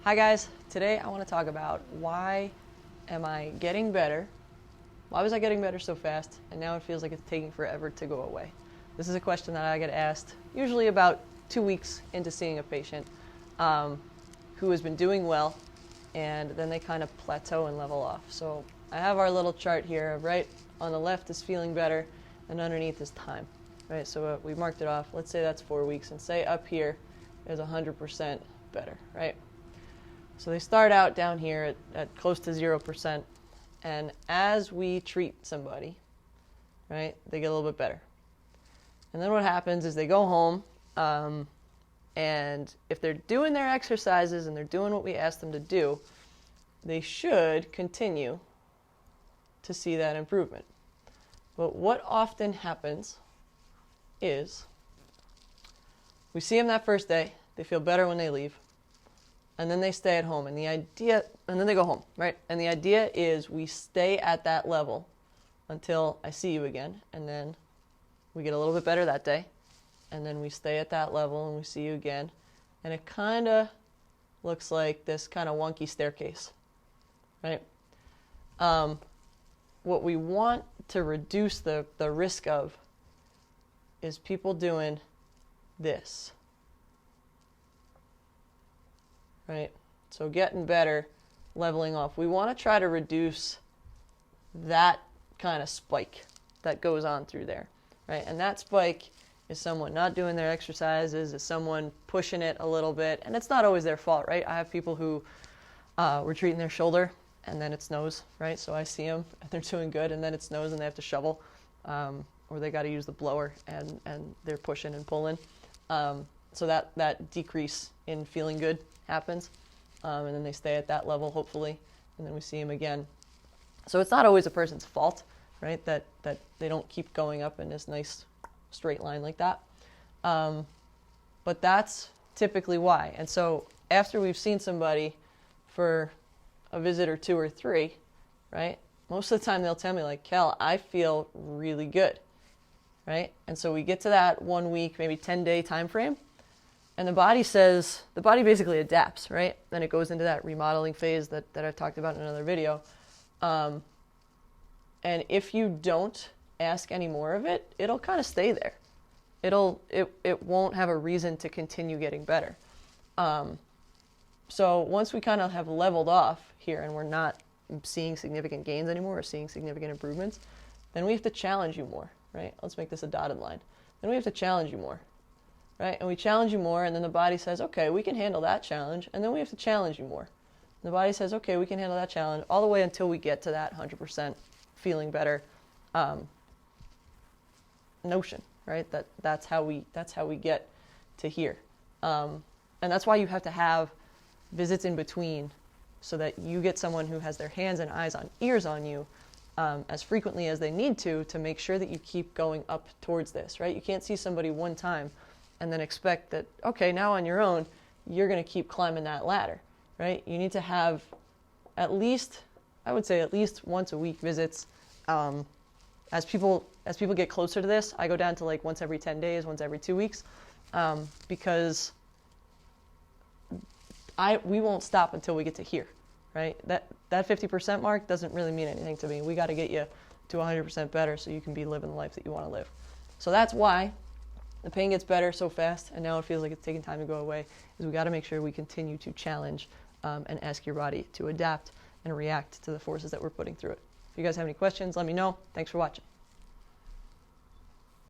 Hi guys, today I want to talk about why am I getting better? Why was I getting better so fast and now it feels like it's taking forever to go away? This is a question that I get asked usually about 2 weeks into seeing a patient who has been doing well, and then they kind of plateau and level off. So I have our little chart here. Right on the left is feeling better and underneath is time. Right, so we marked it off. Let's say that's 4 weeks, and say up here is 100% better, right? So they start out down here at close to 0%, and as we treat somebody, right, they get a little bit better. And then what happens is they go home, and if they're doing their exercises and they're doing what we ask them to do, they should continue to see that improvement. But what often happens is we see them that first day, they feel better when they leave, and then they stay at home, and then they go home, right? And the idea is we stay at that level until I see you again, and then we get a little bit better that day, and then we stay at that level and we see you again, and it kind of looks like this kind of wonky staircase, right? What we want to reduce the risk of is people doing this, right? So getting better, leveling off. We want to try to reduce that kind of spike that goes on through there, right? And that spike is someone not doing their exercises, is someone pushing it a little bit, and it's not always their fault, right? I have people who were treating their shoulder and then it snows, right? So I see them and they're doing good, and then it snows and they have to shovel, or they got to use the blower and they're pushing and pulling. So that decrease in feeling good happens, and then they stay at that level hopefully, and then we see them again. So it's not always a person's fault, right? That they don't keep going up in this nice straight line like that. But that's typically why. And so after we've seen somebody for a visit or 2 or 3, right? Most of the time they'll tell me like, Cal, I feel really good, right? And so we get to that 1 week, maybe 10-day time frame, and the body basically adapts, right? Then it goes into that remodeling phase that I've talked about in another video. And if you don't ask any more of it, it'll kind of stay there. It won't have a reason to continue getting better. So once we kind of have leveled off here and we're not seeing significant gains anymore or seeing significant improvements, then we have to challenge you more, right? Let's make this a dotted line. Then we have to challenge you more, right? And we challenge you more, and then the body says, okay, we can handle that challenge, and then we have to challenge you more. And the body says, okay, we can handle that challenge, all the way until we get to that 100% feeling better notion, right? That's how we get to here. And that's why you have to have visits in between, so that you get someone who has their hands and eyes and ears on you as frequently as they need to make sure that you keep going up towards this, right? You can't see somebody one time and then expect that, okay, now on your own, you're going to keep climbing that ladder, right? You need to have at least once a week visits. As people get closer to this, I go down to like once every 10 days, once every 2 weeks, because we won't stop until we get to here, right? That 50% mark doesn't really mean anything to me. We got to get you to 100% better so you can be living the life that you want to live. So that's why the pain gets better so fast, and now it feels like it's taking time to go away, is we got to make sure we continue to challenge and ask your body to adapt and react to the forces that we're putting through it. If you guys have any questions, let me know. Thanks for watching.